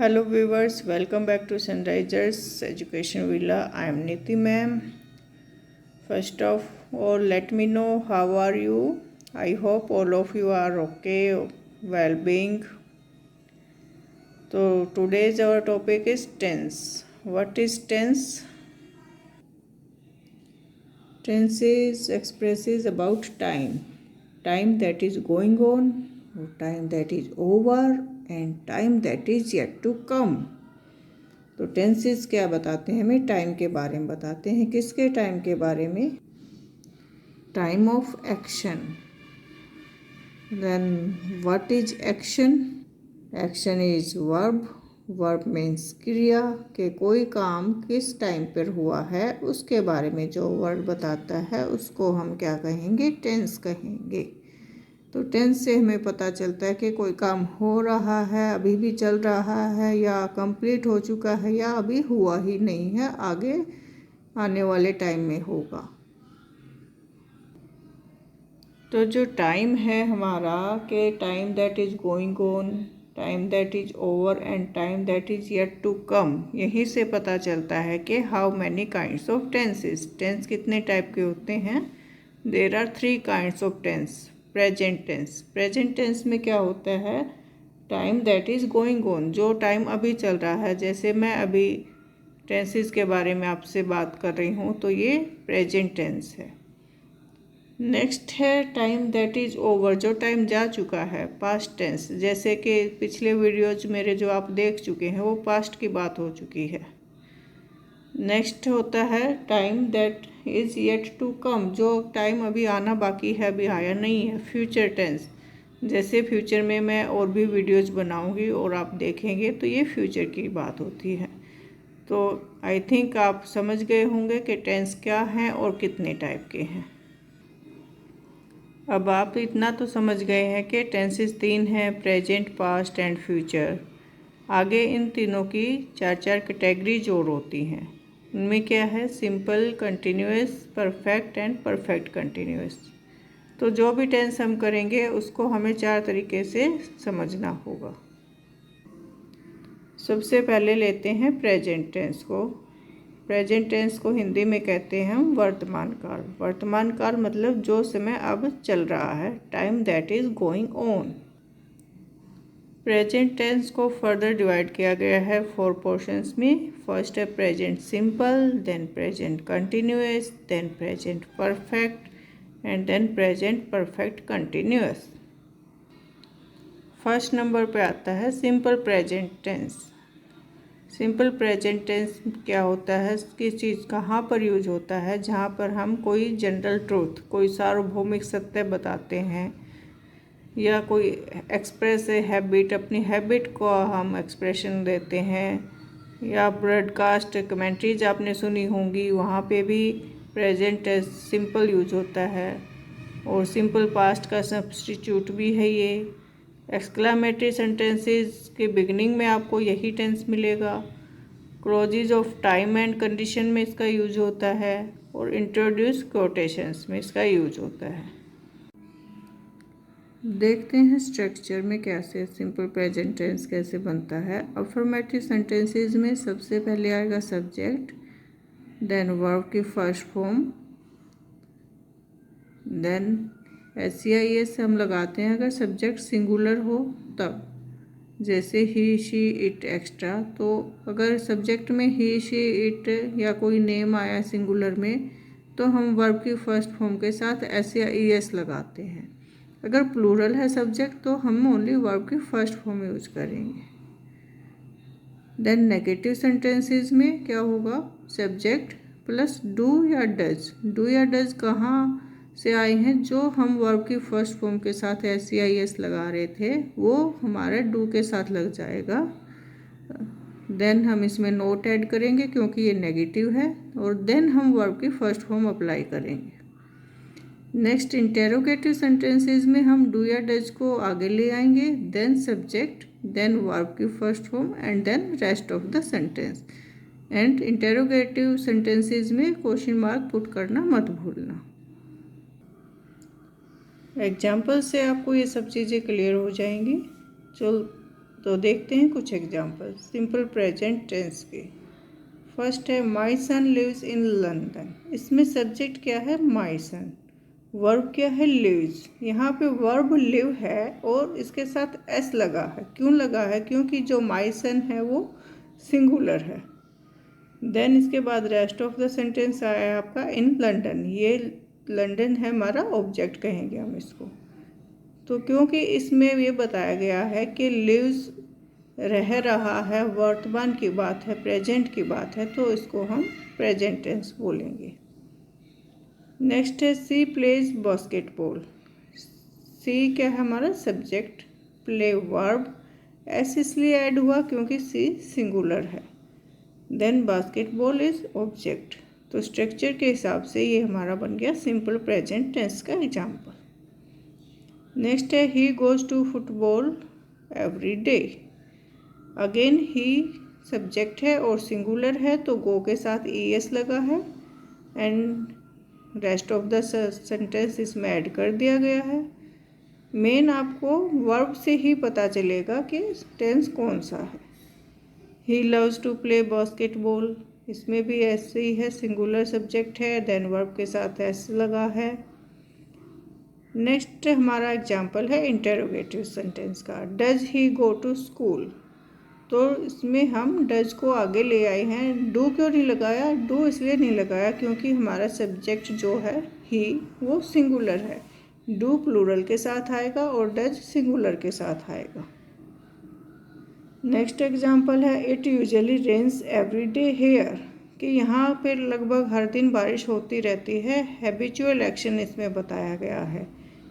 Hello viewers, welcome back to Sunrisers Education Villa. I am Niti ma'am. First of all, let me know how are you. I hope all of you are okay, well-being. So today's our topic is tense. What is tense? Tense expresses about time that is going on, or time that is over, and time that is yet to come. तो tenses क्या बताते हैं हमें? Time के बारे में बताते हैं। किसके टाइम के बारे में? Time of action. Then what is action? Action is verb. Verb means क्रिया, कि कोई काम किस टाइम पर हुआ है उसके बारे में जो वर्ड बताता है उसको हम क्या कहेंगे? टेंस कहेंगे। तो टेंस से हमें पता चलता है कि कोई काम हो रहा है, अभी भी चल रहा है, या कंप्लीट हो चुका है, या अभी हुआ ही नहीं है, आगे आने वाले टाइम में होगा। तो जो टाइम है हमारा, कि time that is going on, time that is over and time that is yet to come, यहीं से पता चलता है कि how many kinds of tenses. Tense कितने टाइप के होते हैं? There are 3 kinds of tense. Present tense. Present tense में क्या होता है? Time that is going on, जो टाइम अभी चल रहा है। जैसे मैं अभी टेंसेस के बारे में आपसे बात कर रही हूँ, तो ये प्रेजेंट टेंस है। नेक्स्ट है टाइम दैट इज़ ओवर, जो टाइम जा चुका है, पास्ट टेंस। जैसे कि पिछले वीडियोज मेरे जो आप देख चुके हैं वो पास्ट की बात हो चुकी है। नेक्स्ट होता है time that is yet to come, जो टाइम अभी आना बाकी है, अभी आया नहीं है, फ्यूचर टेंस। जैसे फ्यूचर में मैं और भी वीडियोज बनाऊंगी और आप देखेंगे, तो ये फ्यूचर की बात होती है। तो आई थिंक आप समझ गए होंगे कि टेंस क्या हैं और कितने टाइप के हैं। अब आप इतना तो समझ गए हैं कि टेंसेस 3 हैं, प्रेजेंट, पास्ट एंड फ्यूचर। आगे इन तीनों की 4 कैटेगरीज और होती हैं। उनमें क्या है? Simple, continuous, perfect and perfect continuous. तो जो भी टेंस हम करेंगे उसको हमें 4 तरीके से समझना होगा। सबसे पहले लेते हैं प्रेजेंट टेंस को। प्रेजेंट टेंस को हिंदी में कहते हैं हम वर्तमान काल। वर्तमान काल मतलब जो समय अब चल रहा है, time that is going on. Present tense को फर्दर डिवाइड किया गया है 4 पोर्शंस में। फर्स्ट है present simple, then present continuous, then present perfect and then present perfect continuous. First number पे आता है simple present tense. Simple present tense क्या होता है? किस चीज़ कहाँ पर यूज होता है? जहाँ पर हम कोई जनरल ट्रूथ, कोई सार्वभौमिक सत्य बताते हैं, या कोई एक्सप्रेस हैबिट, अपनी हैबिट को हम एक्सप्रेशन देते हैं, या ब्रॉडकास्ट कमेंट्रीज आपने सुनी होंगी, वहाँ पे भी प्रेजेंट टेंस सिंपल यूज होता है। और सिंपल पास्ट का सब्स्टिट्यूट भी है ये। एक्सक्लामेटरी सेंटेंसेस के बिगिनिंग में आपको यही टेंस मिलेगा। Clauses of time and condition में इसका यूज होता है, और इंट्रोड्यूस कोटेशंस में इसका यूज होता है। देखते हैं स्ट्रक्चर में कैसे सिंपल प्रेजेंट टेंस कैसे बनता है। अफर्मेटिव सेंटेंसेस में सबसे पहले आएगा सब्जेक्ट, देन वर्ब की फर्स्ट फॉर्म, देन SCIS हम लगाते हैं अगर सब्जेक्ट सिंगुलर हो तब। जैसे ही, शी, इट, एक्स्ट्रा। तो अगर सब्जेक्ट में ही, शी, इट या कोई नेम आया सिंगुलर में, तो हम वर्ब की फर्स्ट फॉर्म के साथ SCIS लगाते हैं। अगर प्लूरल है सब्जेक्ट, तो हम ओनली वर्ब की फर्स्ट फॉर्म यूज करेंगे। देन नेगेटिव सेंटेंसेस में क्या होगा? सब्जेक्ट प्लस डू या डज। डू या डज कहाँ से आए हैं? जो हम वर्ब की फर्स्ट फॉर्म के साथ SCIS लगा रहे थे, वो हमारे डू के साथ लग जाएगा। देन हम इसमें नोट ऐड करेंगे क्योंकि ये नेगेटिव है, और देन हम वर्ब की फर्स्ट फॉर्म अप्लाई करेंगे। नेक्स्ट इंटेरोगेटिव सेंटेंसेस में हम डू या डज को आगे ले आएंगे, देन सब्जेक्ट, देन वर्ब की first form and then rest of the sentence. And interrogative sentences में क्वेश्चन मार्क पुट करना मत भूलना। एग्जाम्पल से आपको ये सब चीज़ें क्लियर हो जाएंगी। तो देखते हैं कुछ एग्जांपल सिंपल प्रेजेंट टेंस के। फर्स्ट है माई सन लिव्स इन लंदन। इसमें सब्जेक्ट क्या है? माई सन। वर्ब क्या है? लिव्स। यहाँ पे वर्ब लिव है और इसके साथ एस लगा है। क्यों लगा है? क्योंकि जो माई सन है वो सिंगुलर है। देन इसके बाद रेस्ट ऑफ द सेंटेंस आया आपका इन लंदन। ये लंदन है हमारा ऑब्जेक्ट कहेंगे हम इसको। तो क्योंकि इसमें ये बताया गया है कि लिव्स रह रहा है, वर्तमान की बात है, प्रेजेंट की बात है, तो इसको हम प्रेजेंट टेंस बोलेंगे। नेक्स्ट है सी प्लेज बास्केटबॉल। सी क्या है? हमारा सब्जेक्ट, प्ले वर्ब, एस इसलिए ऐड हुआ क्योंकि सी सिंगुलर है। Then basketball is object. तो स्ट्रक्चर के हिसाब से ये हमारा बन गया सिंपल प्रेजेंट टेंस का एग्जाम्पल। नेक्स्ट है he goes to football every day. Again he subject है और सिंगुलर है तो गो के साथ एस लगा है and rest of the sentence इसमें ऐड कर दिया गया है। मेन आपको वर्ब से ही पता चलेगा कि टेंस कौन सा है। He loves to play basketball, इसमें भी ऐसे ही है, सिंगुलर सब्जेक्ट है, देन वर्ब के साथ एस लगा है। नेक्स्ट हमारा एग्जाम्पल है इंटरोगेटिव सेंटेंस का। Does he go to school. तो इसमें हम डज को आगे ले आए हैं। डू क्यों नहीं लगाया? डू इसलिए नहीं लगाया क्योंकि हमारा सब्जेक्ट जो है ही वो सिंगुलर है। डू प्लूरल के साथ आएगा और डज सिंगुलर के साथ आएगा। नेक्स्ट एग्जाम्पल है it usually rains every day here. कि यहाँ पे लगभग हर दिन बारिश होती रहती है। हैबिचुअल एक्शन इसमें बताया गया है,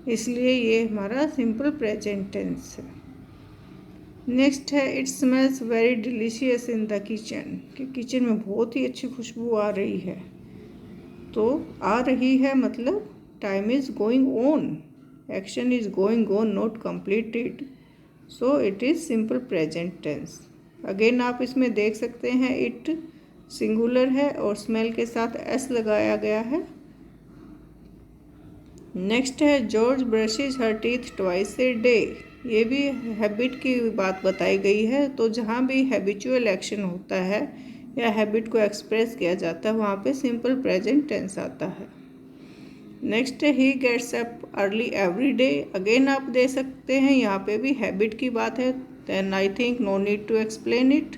इसलिए ये हमारा सिंपल प्रेजेंट टेंस है। नेक्स्ट है it smells very delicious in the kitchen. कि किचन में बहुत ही अच्छी खुशबू आ रही है। तो आ रही है मतलब time is going on, action is going on, not completed, so it is simple present tense. Again आप इसमें देख सकते हैं इट सिंगुलर है और स्मेल के साथ एस लगाया गया है। नेक्स्ट है George brushes her teeth twice a day. ये भी हैबिट की बात बताई गई है। तो जहाँ भी हैबिचुअल एक्शन होता है या हैबिट को एक्सप्रेस किया जाता है वहाँ पे सिंपल प्रेजेंट टेंस आता है। नेक्स्ट है he gets up early every day. Again आप दे सकते हैं, यहाँ पे भी हैबिट की बात है। Then I think no need to explain it.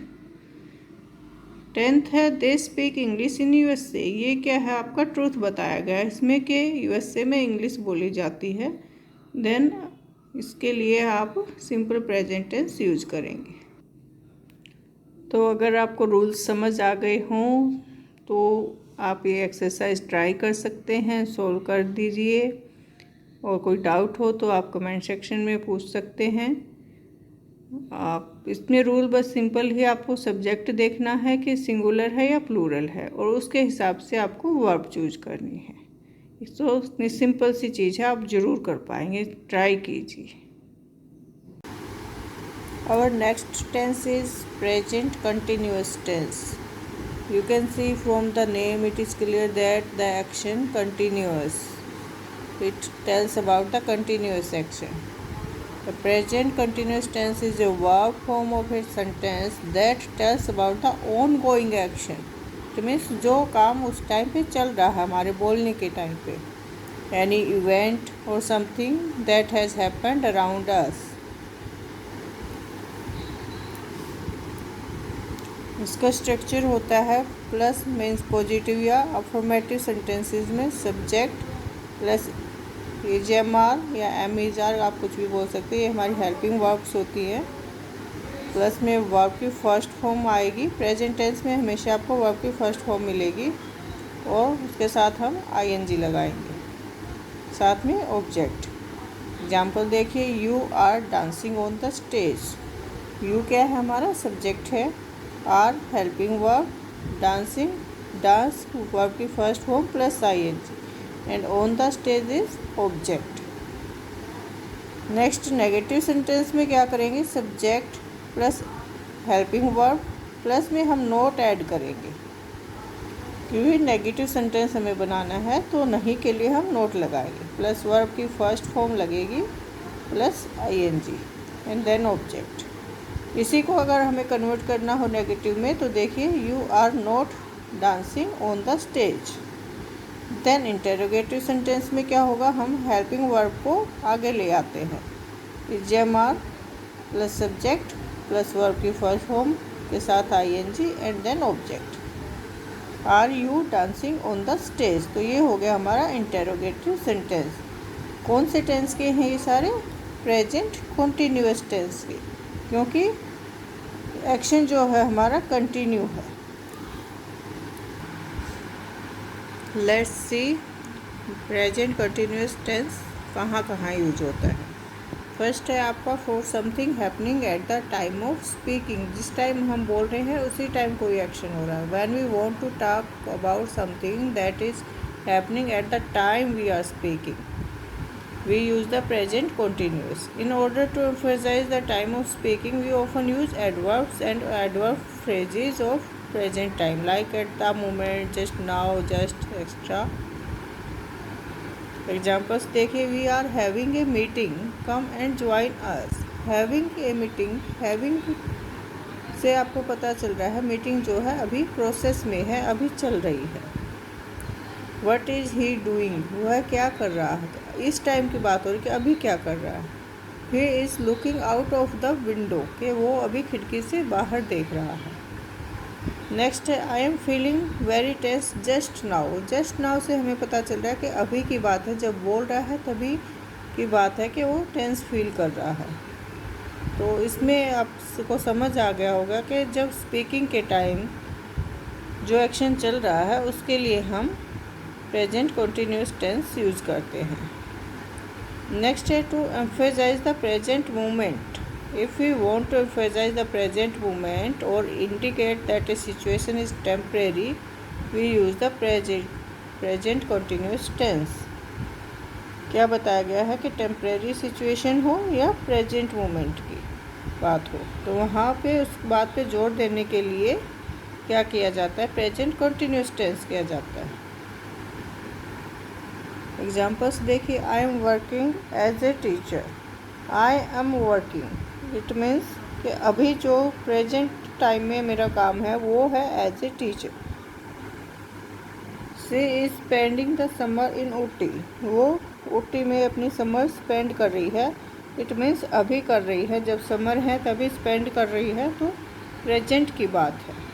10th है they speak English in USA. ये क्या है? आपका ट्रूथ बताया गया है इसमें कि यूएसए में इंग्लिश बोली जाती है। देन इसके लिए आप सिंपल प्रेजेंट टेंस यूज करेंगे। तो अगर आपको रूल्स समझ आ गए हों तो आप ये एक्सरसाइज ट्राई कर सकते हैं, सॉल्व कर दीजिए। और कोई डाउट हो तो आप कमेंट सेक्शन में पूछ सकते हैं। आप इसमें रूल बस सिंपल ही आपको सब्जेक्ट देखना है कि सिंगुलर है या प्लूरल है और उसके हिसाब से आपको वर्ब चूज करनी है। तो इतनी सिंपल सी चीज़ है, आप ज़रूर कर पाएंगे, ट्राई कीजिए। Our next tense is present continuous tense. You can see from the name it is clear that the action continuous. It tells about the continuous action. The present continuous tense is a verb form of a sentence that tells about the ongoing action. It means जो काम उस time पे चल रहा है हमारे बोलने के टाइम पे, any event or something that has happened around us. इसका स्ट्रक्चर होता है प्लस मीन्स पॉजिटिव या अफर्मेटिव सेंटेंसेस में सब्जेक्ट प्लस एम-आर या एम-आर, आप कुछ भी बोल सकते हैं। ये हमारी हेल्पिंग वर्ब्स होती हैं। प्लस में वर्ब की फर्स्ट फॉर्म आएगी। प्रेजेंट टेंस में हमेशा आपको वर्ब की फर्स्ट फॉर्म मिलेगी और उसके साथ हम आईएनजी लगाएंगे, साथ में ऑब्जेक्ट। एग्जाम्पल देखिए, you are dancing on the stage. You क्या है? हमारा सब्जेक्ट है। Are helping verb, dancing dance verb की first form plus ING and on the stage is object. Next negative sentence में क्या करेंगे? Subject plus helping verb plus में हम नोट ऐड करेंगे, क्योंकि नेगेटिव सेंटेंस हमें बनाना है तो नहीं के लिए हम नोट लगाएंगे। प्लस वर्ब की फर्स्ट फॉर्म लगेगी plus ING and then object. इसी को अगर हमें कन्वर्ट करना हो नेगेटिव में तो देखिए, you are not dancing on the stage. Then interrogative sentence में क्या होगा, हम हेल्पिंग वर्ब को आगे ले आते हैं। Is am plus subject plus verb की फर्स्ट फॉर्म के साथ ING and then object. Are you dancing on the stage, तो ये हो गया हमारा इंटेरोगेटिव सेंटेंस। कौन से टेंस के हैं ये सारे, प्रेजेंट कॉन्टीन्यूअस टेंस के, क्योंकि एक्शन जो है हमारा कंटिन्यू है। Let's see present continuous tense कहाँ कहाँ यूज होता है। फर्स्ट है आपका for something happening at the time of speaking, जिस टाइम हम बोल रहे हैं उसी टाइम कोई एक्शन हो रहा है। When we want to talk about something that is happening at the time we are speaking, we use the present continuous. In order to emphasize the time of speaking, we often use adverbs and adverb phrases of present time, like at the moment, just now, just, etc. Examples देखिए, we are having a meeting, come and join us. Having a meeting, having से आपको पता चल रहा है meeting जो है अभी प्रोसेस में है, अभी चल रही है। वट इज़ ही डूइंग, वह क्या कर रहा है, इस टाइम की बात हो रही कि अभी क्या कर रहा है। He is looking out of the window, कि वो अभी खिड़की से बाहर देख रहा है। नेक्स्ट है I am feeling very tense just now. Just now से हमें पता चल रहा है कि अभी की बात है, जब बोल रहा है तभी की बात है कि वो टेंस फील कर रहा है। तो इसमें आपको समझ आ गया होगा कि जब स्पीकिंग के टाइम जो एक्शन चल रहा है उसके लिए हम प्रेजेंट कॉन्टीन्यूअस टेंस यूज़ करते हैं। नेक्स्ट है to emphasise the present moment. If we want to emphasise the present moment और indicate that a situation is temporary, we use the present continuous tense. क्या बताया गया है कि टेम्परेरी सिचुएशन हो या प्रेजेंट मोमेंट की बात हो, तो वहाँ पे उस बात पे जोर देने के लिए क्या किया जाता है, प्रेजेंट कॉन्टीन्यूअस टेंस किया जाता है। एग्जाम्पल्स देखिए, I am working as a teacher. I am working, it means कि अभी जो प्रेजेंट टाइम में मेरा काम है वो है as a teacher. She is spending the summer in Ooty, वो ऊटी में अपनी समर स्पेंड कर रही है। इट मीन्स अभी कर रही है, जब समर है तभी स्पेंड कर रही है, तो प्रेजेंट की बात है।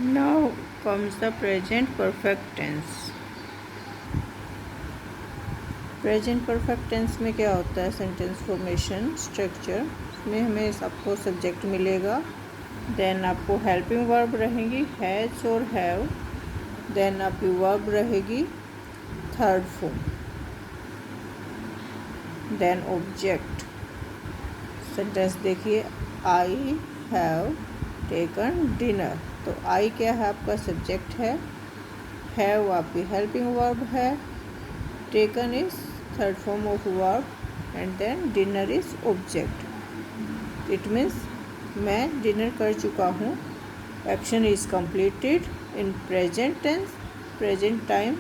Now comes the present perfect tense. Present perfect tense में क्या होता है, सेंटेंस फॉर्मेशन स्ट्रक्चर। इसमें हमें आपको सब्जेक्ट मिलेगा, देन आपको हेल्पिंग वर्ब रहेगी हैज़ और हैव, देन आपकी वर्ब रहेगी third form, then object. Sentence देखिए, आई हैव टेकन डिनर, तो आई क्या है, आपका सब्जेक्ट है, हैव आपकी हेल्पिंग वर्ब है, taken is third form of verb and then dinner is object. It means मैं डिनर कर चुका हूँ, action is completed in present tense, present time,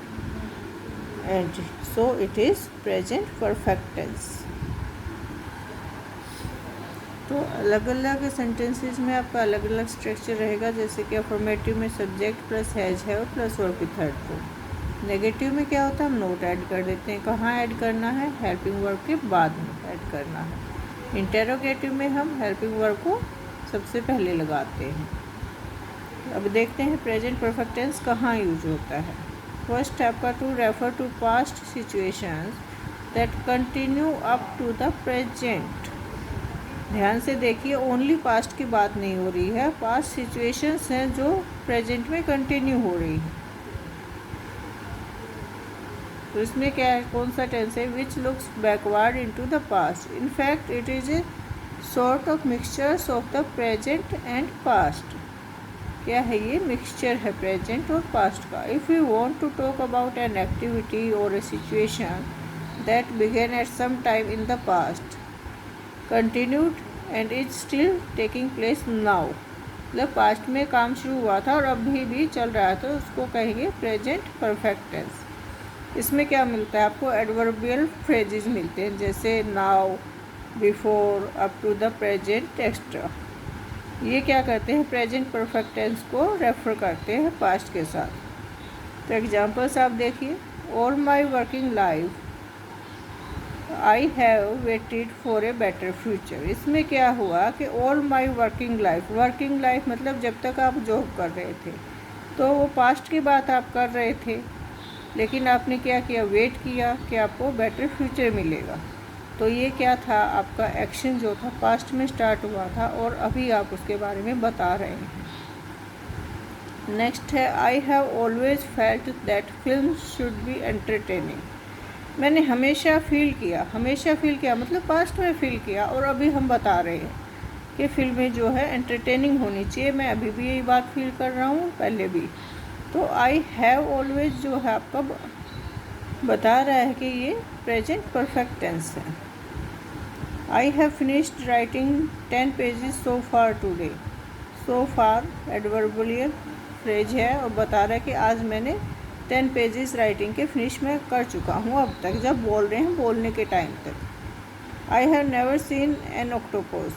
and so it is present perfect tense. तो अलग अलग sentences में आपका अलग अलग स्ट्रक्चर रहेगा, जैसे कि अफर्मेटिव में subject plus has have plus verb की थर्ड फॉर्म। नेगेटिव में क्या होता है, हम नोट ऐड कर देते हैं, कहाँ ऐड करना है, हेल्पिंग वर्ब के बाद में ऐड करना है। इंटेरोगेटिव में हम हेल्पिंग वर्ब को सबसे पहले लगाते हैं। अब देखते हैं प्रेजेंट परफेक्ट टेंस कहाँ यूज होता है। फर्स्ट आपका to refer to past situations that continue up to the present. ध्यान से देखिए, ओनली पास्ट की बात नहीं हो रही है, पास्ट सिचुएशंस हैं जो प्रेजेंट में कंटिन्यू हो रही है। तो इसमें क्या है, कौन सा टेंस है, which looks backward into the past. In fact it is a sort of mixtures of the present and past. क्या है ये, मिक्सचर है प्रेजेंट और पास्ट का। If you want to talk about an activity और a situation that began at some time in the past, continued and is still taking place now, मतलब past में काम शुरू हुआ था और अभी भी चल रहा है, तो उसको कहेंगे प्रेजेंट परफेक्ट टेंस। इसमें क्या मिलता है आपको? एडवर्बियल फ्रेजेस मिलते हैं, जैसे now, before, up to the present, extra. ये क्या करते हैं? प्रेजेंट परफेक्ट टेंस को रेफर करते हैं पास्ट के साथ। तो एग्जांपल्स आप देखिए। All my working life I have waited for a better future. इसमें क्या हुआ कि ऑल माई वर्किंग लाइफ मतलब जब तक आप जॉब कर रहे थे, तो वो पास्ट की बात आप कर रहे थे, लेकिन आपने क्या किया? वेट किया कि आपको बेटर फ्यूचर मिलेगा। तो ये क्या था? आपका एक्शन जो था पास्ट में स्टार्ट हुआ था और अभी आप उसके बारे में बता रहे हैं। नेक्स्ट है I have always felt that film should be entertaining. मैंने हमेशा फील किया मतलब पास्ट में फील किया और अभी हम बता रहे हैं कि फिल्में जो है एंटरटेनिंग होनी चाहिए। मैं अभी भी यही बात फील कर रहा हूँ, पहले भी। तो आई हैव ऑलवेज जो है आपका बता रहा है कि ये प्रेजेंट परफेक्ट टेंस है। I have finished writing 10 pages so far today. So far adverbial phrase है और बता रहा है कि आज मैंने 10 पेजेस राइटिंग के फिनिश में कर चुका हूँ अब तक, जब बोल रहे हैं बोलने के टाइम तक। I have never seen an octopus.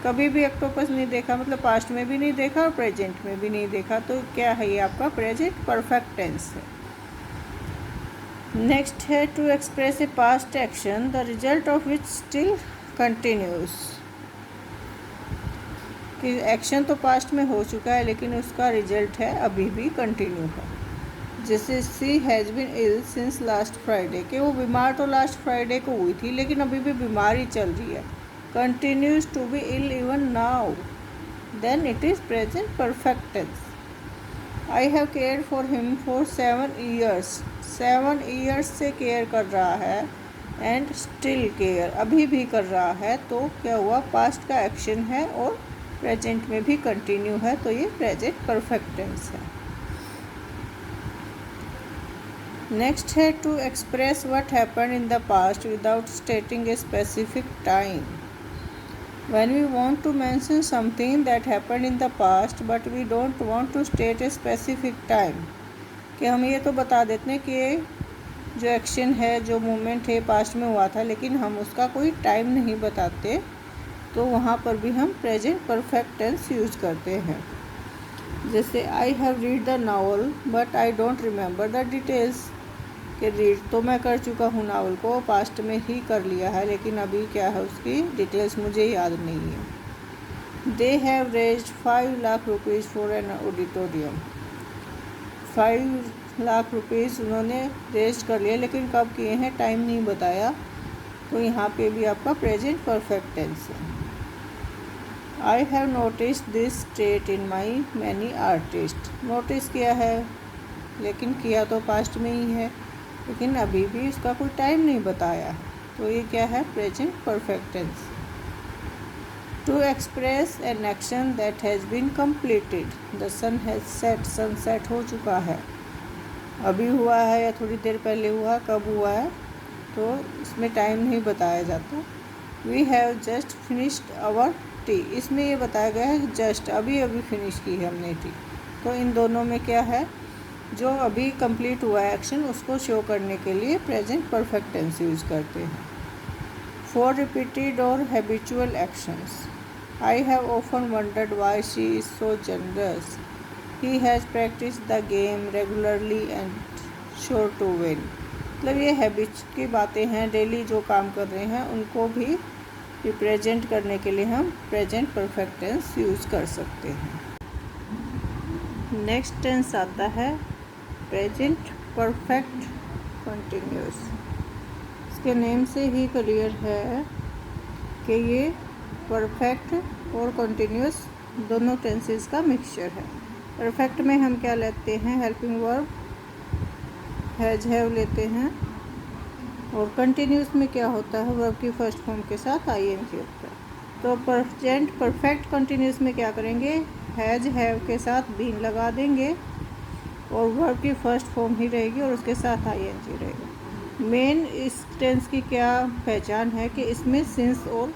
कभी भी ऑक्टोपस नहीं देखा, मतलब पास्ट में भी नहीं देखा और प्रेजेंट में भी नहीं देखा। तो क्या है? ये आपका प्रेजेंट परफेक्ट टेंस है। नेक्स्ट है to express a past action the result of which still continues. कि एक्शन तो पास्ट में हो चुका है लेकिन उसका रिजल्ट है अभी भी कंटिन्यू है। जैसे she has been ill since last Friday, कि वो बीमार तो लास्ट फ्राइडे को हुई थी लेकिन अभी भी बीमारी चल रही है। Continues to be ill even now, then it is present perfect tense. I have care for him for 7 years. 7 years से केयर कर रहा है एंड स्टिल केयर, अभी भी कर रहा है। तो क्या हुआ? पास्ट का एक्शन है और प्रेजेंट में भी कंटिन्यू है, तो ये प्रेजेंट परफेक्ट टेंस है। नेक्स्ट है to express what happened in the past without stating a specific time. When we want to mention something that happened in the past but we don't want to state a specific time, कि हम ये तो बता देते हैं कि जो action है, जो मूवमेंट है पास्ट में हुआ था, लेकिन हम उसका कोई टाइम नहीं बताते, तो वहाँ पर भी हम प्रेजेंट परफेक्ट टेंस यूज़ करते हैं। जैसे I have read the novel but I don't remember the details, कि रीड तो मैं कर चुका हूँ नावल को, पास्ट में ही कर लिया है, लेकिन अभी क्या है उसकी डिटेल्स मुझे याद नहीं है। They have raised 5 lakh rupees for an auditorium. 5 lakh rupees उन्होंने रेज कर लिया, लेकिन कब किए हैं टाइम नहीं बताया, तो यहाँ पे भी आपका प्रेजेंट परफेक्ट टेंस है। I have notice this trait in my many artist. Notice किया है, लेकिन किया तो पास्ट में ही है, लेकिन अभी भी उसका कोई टाइम नहीं बताया, तो ये क्या है? Present perfect tense. To express an action that has been completed. The sun has set, sunset हो चुका है, अभी हुआ है या थोड़ी देर पहले हुआ, कब हुआ है, तो इसमें टाइम नहीं बताया जाता। We have just finished our tea, इसमें ये बताया गया है जस्ट, अभी अभी फिनिश की है हमने टी। तो इन दोनों में क्या है? जो अभी कंप्लीट हुआ है एक्शन, उसको शो करने के लिए प्रेजेंट परफेक्ट टेंस यूज़ करते हैं। फॉर रिपीटेड और habitual actions, I have often wondered why she is so generous. He has practice the game regularly and sure to win. मतलब ये हैबिट की बातें हैं, डेली जो काम कर रहे हैं उनको भी रिप्रेजेंट करने के लिए हम प्रेजेंट परफेक्ट टेंस यूज़ कर सकते हैं। नेक्स्ट टेंस आता है प्रेजेंट परफेक्ट कंटिन्यूस। इसके नेम से ही क्लियर है कि ये परफेक्ट और कंटिन्यूस दोनों टेंसेस का मिक्सचर है। परफेक्ट में हम क्या लेते हैं? हेल्पिंग वर्ब हैज़ हैव लेते हैं, और कंटिन्यूस में क्या होता है? वर्ब की फर्स्ट फॉर्म के साथ आईएनजी होता है। तो प्रेजेंट परफेक्ट कंटिन्यूस में क्या करेंगे? हैज़ हैव के साथ बीन लगा देंगे और वर्ब की फर्स्ट फॉर्म ही रहेगी और उसके साथ आईएनजी रहेगा। मेन इस टेंस की क्या पहचान है कि इसमें सिंस और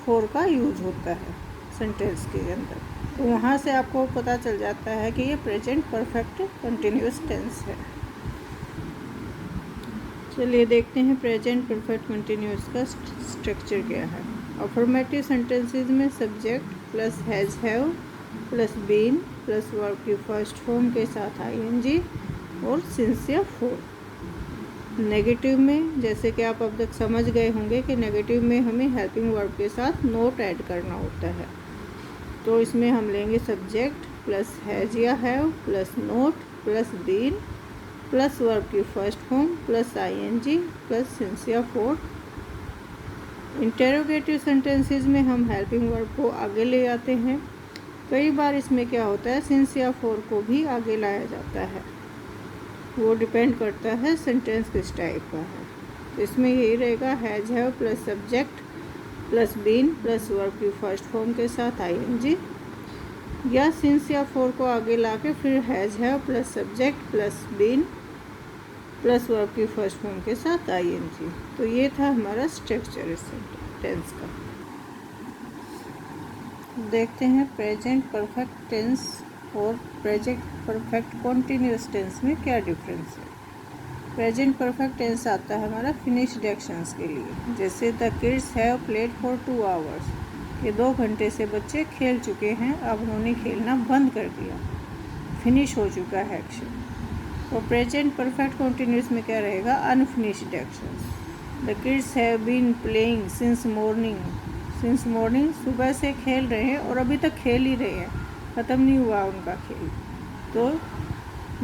फॉर का यूज होता है। सेंटेंस के अंदर। तो यहाँ से आपको पता चल जाता है कि ये प्रेजेंट परफेक्ट कंटिन्यूस टेंस है। चलिए देखते हैं प्रेजेंट परफेक्ट कंटिन्यूस का स्ट्रक्चर क्या है। अफर्मेटिव सेंटेंसेस में subject plus has have plus been plus verb की फर्स्ट फॉर्म के साथ आईएनजी और सिंस या फॉर। नेगेटिव में जैसे कि आप अब तक समझ गए होंगे कि नेगेटिव में हमें हेल्पिंग वर्ब के साथ नोट ऐड करना होता है। तो इसमें हम लेंगे सब्जेक्ट प्लस हैज़ या have plus not plus been plus verb की first form plus ING plus since या फॉर। इंटेरोगेटिव सेंटेंसेस में हम हेल्पिंग वर्ब को आगे ले आते हैं। कई बार इसमें क्या होता है, सिंस या फॉर को भी आगे लाया जाता है, वो डिपेंड करता है सेंटेंस किस टाइप का है। तो इसमें यही रहेगा has have plus subject plus been plus verb की फर्स्ट फॉर्म के साथ आईएनजी, या सिंस या फॉर को आगे ला के फिर has have plus subject plus been plus verb की फर्स्ट फॉर्म के साथ आईएनजी। तो ये था हमारा स्ट्रक्चर इस टेंस का। देखते हैं प्रेजेंट परफेक्ट टेंस और प्रेजेंट परफेक्ट कॉन्टिन्यूस टेंस में क्या डिफरेंस है। प्रेजेंट परफेक्ट टेंस आता है हमारा फिनिश्ड एक्शंस के लिए, जैसे the kids have played for 2 hours, कि 2 घंटे से बच्चे खेल चुके हैं, अब उन्होंने खेलना बंद कर दिया, फिनिश हो चुका है एक्शन। और प्रेजेंट परफेक्ट कॉन्टिन्यूस में क्या रहेगा, unfinished actions. The kids have been playing since morning, since morning सुबह से खेल रहे हैं और अभी तक खेल ही रहे हैं, ख़त्म नहीं हुआ उनका खेल। तो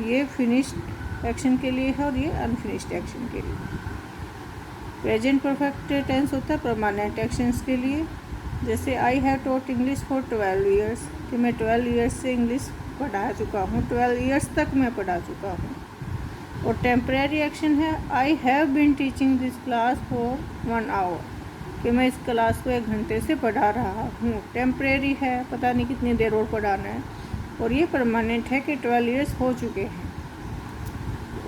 ये फिनिश्ड एक्शन के लिए है और ये अनफिनिश्ड एक्शन के लिए। प्रेजेंट परफेक्ट टेंस होता है परमानेंट एक्शंस के लिए, जैसे I have taught English for 12 years, कि मैं 12 ईयर्स से इंग्लिश पढ़ा चुका हूँ, 12 ईयर्स तक मैं पढ़ा चुका हूँ। और टेम्परेरी एक्शन है I have been teaching this class for 1 hour, कि मैं इस क्लास को 1 घंटे से पढ़ा रहा हूँ। टेम्परेरी है, पता नहीं कितनी देर और पढ़ाना है। और ये परमानेंट है कि 12 ईयर्स हो चुके हैं।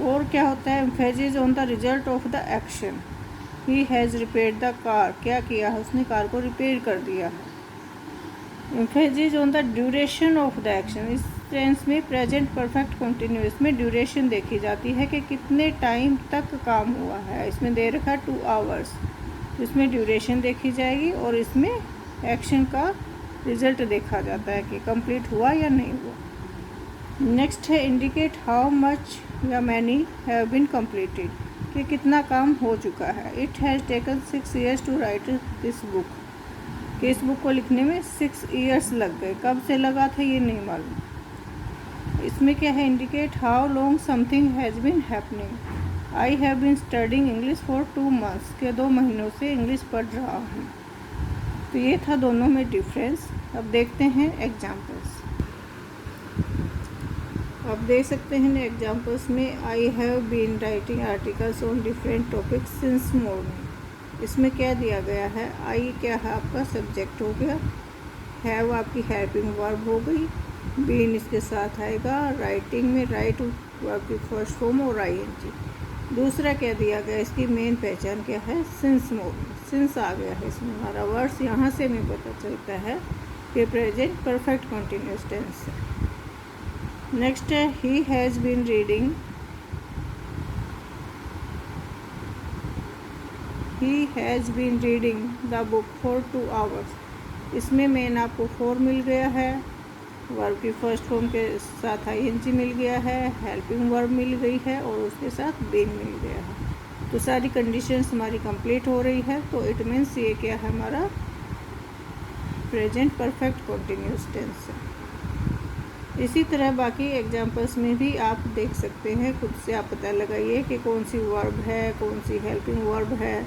और क्या होता है, emphasis on the result of the action, he has repaired the car, क्या किया है उसने, कार को रिपेयर कर दिया है। Emphasis on the duration of the action, इस टेंस में प्रेजेंट परफेक्ट कंटिन्यूअस में ड्यूरेशन देखी जाती है कि कितने टाइम तक काम हुआ है। इसमें दे रखा है 2 आवर्स, इसमें ड्यूरेशन देखी जाएगी और इसमें एक्शन का रिजल्ट देखा जाता है कि कंप्लीट हुआ या नहीं हुआ। नेक्स्ट है इंडिकेट हाउ मच या मैनी हैव बीन कंप्लीटेड, कि कितना काम हो चुका है। It has taken 6 years to write this book, कि इस बुक को लिखने में 6 ईयर्स लग गए, कब से लगा था ये नहीं मालूम। इसमें क्या है, indicate how long something has been happening. I have been studying English for 2 months, के 2 महीनों से इंग्लिश पढ़ रहा हूँ। तो ये था दोनों में डिफरेंस। अब देखते हैं एग्जांपल्स। आप देख सकते हैं एग्जांपल्स में I have been writing articles on different topics since morning. इसमें क्या दिया गया है, आई क्या है आपका सब्जेक्ट हो गया, हैव आपकी हेल्पिंग वर्ब हो गई, बीन इसके साथ आएगा, राइटिंग में राइट वर्ब की फर्स्ट फॉर्म और आईएनजी। दूसरा क्या दिया गया, इसकी मेन पहचान क्या है, सिंस मॉर्निंग, सिंस आ गया है इसमें हमारा वर्ड्स। यहाँ से हमें पता चलता है कि प्रेजेंट परफेक्ट कंटिन्यूअस टेंस है। नेक्स्ट है he has been reading, he has been reading the book for 2 hours. इसमें मेन आपको 4 मिल गया है, वर्ब की फर्स्ट फॉर्म के साथ आईएनजी मिल गया है, हेल्पिंग वर्ब मिल गई है और उसके साथ बीन मिल गया है। तो सारी कंडीशंस हमारी कंप्लीट हो रही है। तो इट मीन्स ये क्या है, हमारा प्रेजेंट परफेक्ट कंटिन्यूअस टेंस है। इसी तरह बाकी एग्जांपल्स में भी आप देख सकते हैं, खुद से आप पता लगाइए कि कौन सी वर्ब है, कौन सी हेल्पिंग वर्ब है,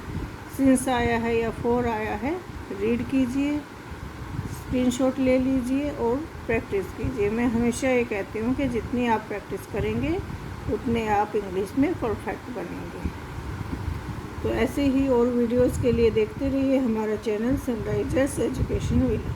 सिंस आया है या फॉर आया है। रीड कीजिए, स्क्रीनशॉट ले लीजिए और प्रैक्टिस कीजिए। मैं हमेशा ये कहती हूँ कि जितनी आप प्रैक्टिस करेंगे उतने आप इंग्लिश में परफेक्ट बनेंगे। तो ऐसे ही और वीडियोस के लिए देखते रहिए हमारा चैनल सनराइजर्स एजुकेशन विला।